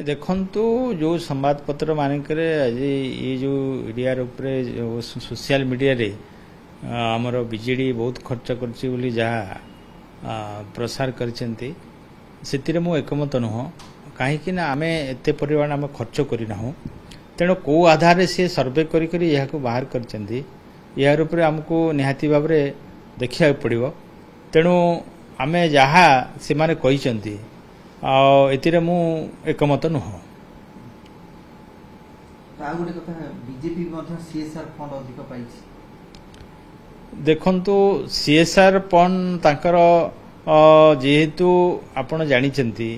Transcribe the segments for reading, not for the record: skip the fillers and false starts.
देखंतु जो संवादपत्र मानकर आज ये जो एरिया उपरे सोशल मीडिया रे आमर बीजेडी बहुत खर्च करछि बोली जहाँ प्रसार करछंती सेतिरे मु एकमत नुह कहीं आम एते परिमाण आम खर्च करना तेणु कौ आधार से सर्वे करी यहाँ बाहर करछंती यार उपरे हमको निहाती भाव देखा पड़ो तेणु आम जहाँ से माने कहिसंती एतिरे मु एकमत नुह। बीजेपी सीएसआर फंड अधिक पाई देखंतु सीएसआर फंड तांकर जेहेतु आपण जानिचंती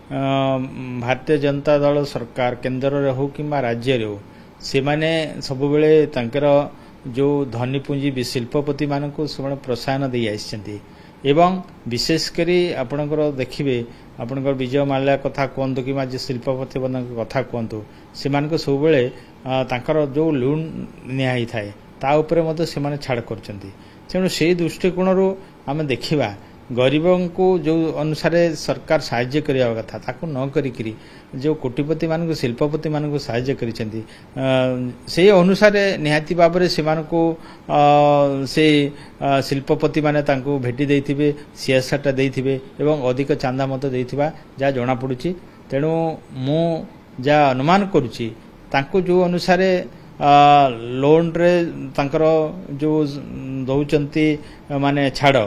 भारतीय जनता दल सरकार केंद्र रे हो किंबा राज्य रे हो से माने सब बेले तांकर जो धनी पुंजी शिल्पपति मानक से प्रोत्साहन दे आइछंती एवं विशेषकर आपणकर देखिए आपणकर विजय माल्या कथा कहतु कि शिल्पपति कथा कहतु से सब बेले तांकर जो लोन निहाई थाए ता उपरे मते से छाड़ करछंती तेणु से दृष्टिकोण आम देखा गरीबों को जो अनुसार सरकार साहाय्य करने कथा ताकू न करी जो कोटिपति मान शिल्पपति मान साहाय्य करिसेंती से अनुसार निहाती भाव में से शिल्पपति माने तांको भेटी देइथिबे सीएसआरटा देइथिबे एवं अधिक चांदा मत देइथिबा जा जणा पड़ुची तेणु मु जा अनुमान करुची तांको जो अनुसार लोन रे तांकर जो दौचंती माने छाड़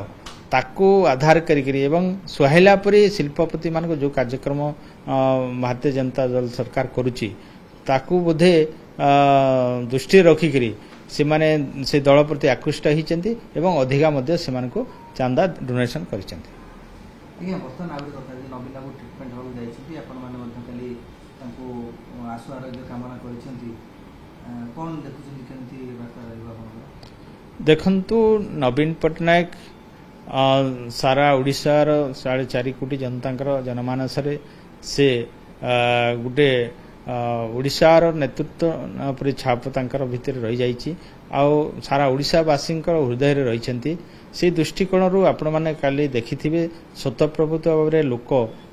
ताकू आधार करी एवं सुहाइला परी शिल्पपति मान जो कार्यक्रम भारतीय जनता दल सरकार करुची ताकू बोधे दृष्टि रखिकी से माने से दल प्रति आकृष्ट होती एवं अधिका मध्य से मानको चांदा डोनेशन करिसेंती। आज्ञा बर्तमान आउट कथा जे नवीन बाबू ट्रीटमेंट होउ जाइछि आपण माने मध्य काली तांको आशु आरोग्य कामना करिसेंती कोन देखुछिन केंती बात रहबा देखंतु नवीन पटनायक सारा ओडिशार 4.5 कोटी जनता जनमानस से गोटे ओडिशार नेतृत्व पर छाप तांकर भितर रही जाइछि आउ सारा ओडिशावासी हृदय रही से दृष्टिकोण आपण मैंने काली देखिथिबे स्वतःप्रभुत्व भाव में लोक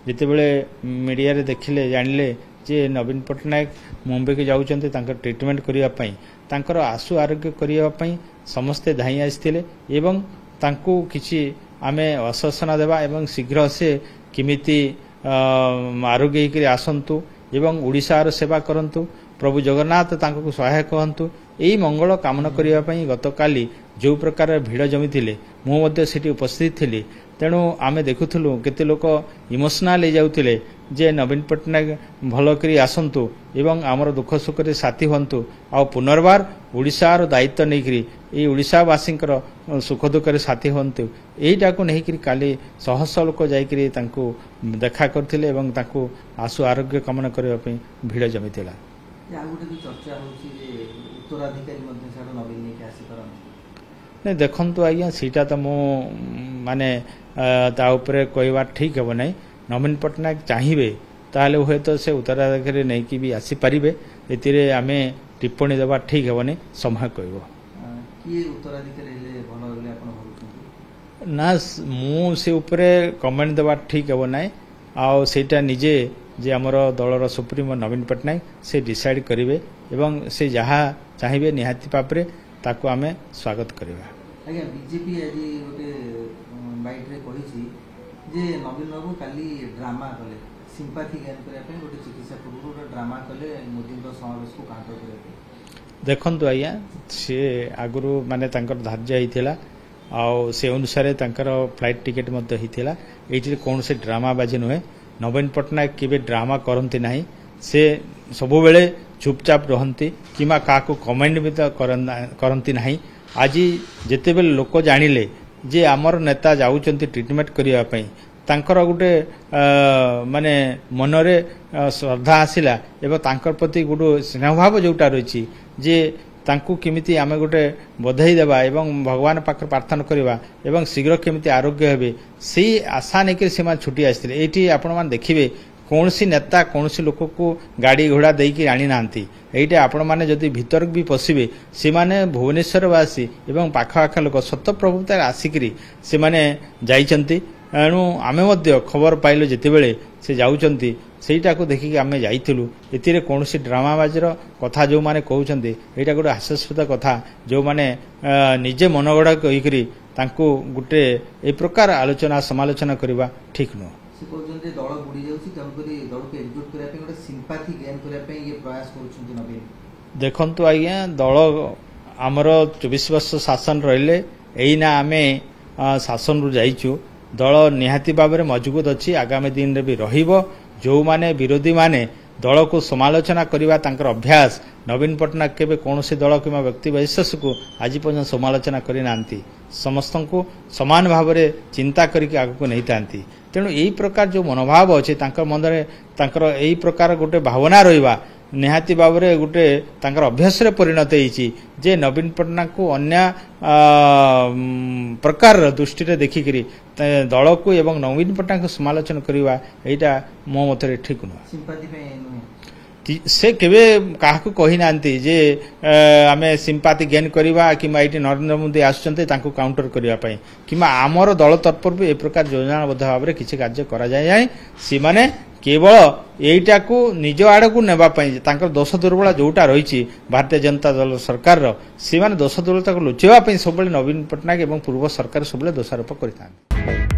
जिते बड़े मीडिया रे देखिले जानिले जे नवीन पटनायक मुंबई के जाउचंते तांकर ट्रीटमेंट करिया पई तांकर आशु आरोग्य करिया पई समस्ते धाई आसिथिले एवं तांको किछि आमे आश्वासन देवा एवं शीघ्र से किमिति आरोग्य होकर आसंतु एवं ओडिशार सेवा करंतु प्रभु जगन्नाथ तांको सहायक कहंतु यही मंगल कामना करिया पई गतकाली जो प्रकार भीड़ जमी थिले मु मध्ये सेठी उपस्थित थिली तेणु आमे देखुथुलु केते लोक इमोशनाल हो जाउथिले जे नवीन पटनायक भल करी आसंतु एवं आमर दुख सुख रे साथी हंतु आ पुनर्बार ओडिशार दायित्व नैकरी ये ओडिशावासी सुख दुख रे साथी हंतु एटा को नैकरी काली सहस्र लोक जाइकरी तांको देखा करथिले एवं तांको आशु आरोग्य कामना करबा पई भीड़ जमिथिला। या गोटे जो चर्चा होची जे उत्तराधिकारी मध्ये साडो नवीन ने के आसी करन नहीं देखंतु आज्ञा सीटा तो मो माने ता ऊपर कहवा ठीक हे ना नवीन पटनायक चाहिए ताहले हुए तो से उत्तराधिकारी नहीं कि भी आसी पारिबे एतिरे आमे टिप्पणी देवा ठीक हे नहीं समय कहबो कि उत्तराधिकारी ले भलो ले आपण भाबुछन ना मु से ऊपर कमेंट देवा ठीक हे ना आ सेटा निजे जे हमर दलर सुप्रीमो नवीन पटनायक से डिसाइड करिवे एवं से जहाँ चाहिए निहाती पापरे ताको आमे स्वागत करिवा। आज्ञा बीजेपी आज गोटे बाइट रे कहिछि जे नवीन बाबू काली ड्रामा कले सिंपैथी गेन करिया पे गोटे चिकित्सा पूर्व गोटे ड्रामा कले मोदी समावेश को काउंटर करिया देखंतु आज्ञा से आगुरु माने तांकर धार्य हिथिला आ से अनुसार तांकर फ्लाइट टिकेट मध्ये हिथिला एठी कोन से ड्रामा बाजी नुहे नवीन पटनायक केबे ड्रामा करंती नाही से सबु बेले चुपचाप रहंती किमा काको कमेंट भी करंती नाही आज जेते बेले लोक जानिले जे आमर नेता जाउचंती ट्रीटमेंट करिया पई तांकर गोटे माने मनरे श्रद्धा आसिला एवं तांकर प्रति गोटे स्नेहभाव जोटा रही जे तांको केमिति आमे गोटे बधाई देबा एवं भगवान पाखर प्रार्थना करबा एवं शीघ्र केमिति आरोग्य हेबे से आशा नेके सेमा छुटी आसिले एठी आपण मान देखिबे कौन सी नेता कौन सी लोक को गाड़ी घोड़ा देकी आनी नांती एइटे आपण माने जदि भीतर भी पसिबे से माने भुवनेश्वरवासी एवं पाखा आखा लोक सत प्रभुतार आसिकरी से माने जाइचंती एणु आमे मध्य खबर पाइलु जेतेबेले से जाउचंती ସେଇଟାକୁ ଦେଖିକି ଆମେ ଯାଇଥିଲୁ। ଏଥିରେ କୌଣସି ଡ୍ରାମାବାଜିର କଥା ଯେଉଁମାନେ କହୁଛନ୍ତି ଏଇଟା ଗୋଟେ ହାସ୍ୟାସ୍ପଦ କଥା। ଯେଉଁମାନେ ନିଜେ ମନଗଢ଼ା କହିକରି ତାଙ୍କୁ ଗୋଟେ ଏ ପ୍ରକାର ଆଲୋଚନା ସମାଲୋଚନା କରିବା ଠିକ୍ ନୁହଁ। ସେ କହୁଛନ୍ତି ଦଳ ବୁଡ଼ି ଯାଉଛି, ତେଣୁକରି ଦଳକୁ ଏକଜୁଟ କରିବା ପାଇଁ ଗୋଟେ ସିମ୍ପାଥି ଗେନ୍ କରିବା ପାଇଁ ଇଏ ପ୍ରୟାସ କରୁଛନ୍ତି ନବୀନ। ଦେଖନ୍ତୁ ଆଜ୍ଞା, ଦଳ ଆମର 24 ବର୍ଷ ଶାସନ ରହିଲେ, ଏଇନା ଆମେ ଶାସନରୁ ଯାଇଛୁ। ଦଳ ନିହାତି ଭାବରେ ମଜବୁତ ଅଛି, ଆଗାମୀ ଦିନରେ ବି ରହିବ। ଯେଉଁମାନେ ବିରୋଧୀ ମାନେ ଦଳକୁ ସମାଲୋଚନା କରିବା ତାଙ୍କର ଅଭ୍ୟାସ, ନବୀନ ପଟ୍ଟନାୟକ କେବେ କୌଣସି ଦଳ କିମ୍ବା ବ୍ୟକ୍ତି ବିଶେଷକୁ ଆଜି ପର୍ଯ୍ୟନ୍ତ ସମାଲୋଚନା କରିନାହାନ୍ତି। ସମସ୍ତଙ୍କୁ ସମାନ ଭାବରେ ଚିନ୍ତା କରିକି ଆଗକୁ ନେଇଥାନ୍ତି। ତେଣୁ ଏହି ପ୍ରକାର ଯେଉଁ ମନୋଭାବ ଅଛି ତାଙ୍କ ମନରେ, ତାଙ୍କର ଏହି ପ୍ରକାର ଗୋଟେ ଭାବନା ରହିବା ନିହାତି ଭାବରେ ଗୋଟେ ତାଙ୍କର ଅଭ୍ୟାସରେ ପରିଣତ ହେଇଛି ଯେ ନବୀନ ପଟ୍ଟନାୟକକୁ ଅନ୍ୟ ପ୍ରକାରର ଦୃଷ୍ଟିରେ ଦେଖିକରି ଦଳକୁ ଏବଂ ନବୀନ ପଟ୍ଟନାୟକଙ୍କୁ ସମାଲୋଚନା କରିବା ଏଇଟା ମୋ ମତରେ ଠିକ୍ ନୁହେଁ। ସେ କେବେ କାହାକୁ କହିନାହାନ୍ତି ଯେ ଆମେ ସିମ୍ପାଥି ଗେନ୍ କରିବା କିମ୍ବା ଏଇଠି ନରେନ୍ଦ୍ର ମୋଦି ଆସୁଛନ୍ତି ତାଙ୍କୁ କାଉଣ୍ଟର କରିବା ପାଇଁ, କିମ୍ବା ଆମର ଦଳ ତରଫରୁ ବି ଏ ପ୍ରକାର ଯୋଜନାବଦ୍ଧ ଭାବରେ କିଛି କାର୍ଯ୍ୟ କରାଯାଏ ନାହିଁ। ସେମାନେ କେବଳ ଏଇଟାକୁ ନିଜ ଆଡ଼କୁ ନେବା ପାଇଁ ତାଙ୍କର ଦୋଷ ଦୁର୍ବଳ ଯେଉଁଟା ରହିଛି ଭାରତୀୟ ଜନତା ଦଳ ସରକାରର, ସେମାନେ ଦୋଷ ଦୁର୍ବଳତାକୁ ଲୁଚାଇବା ପାଇଁ ସବୁବେଳେ ନବୀନ ପଟ୍ଟନାୟକ ଏବଂ ପୂର୍ବ ସରକାର ସବୁବେଳେ ଦୋଷାରୋପ କରିଥାନ୍ତି।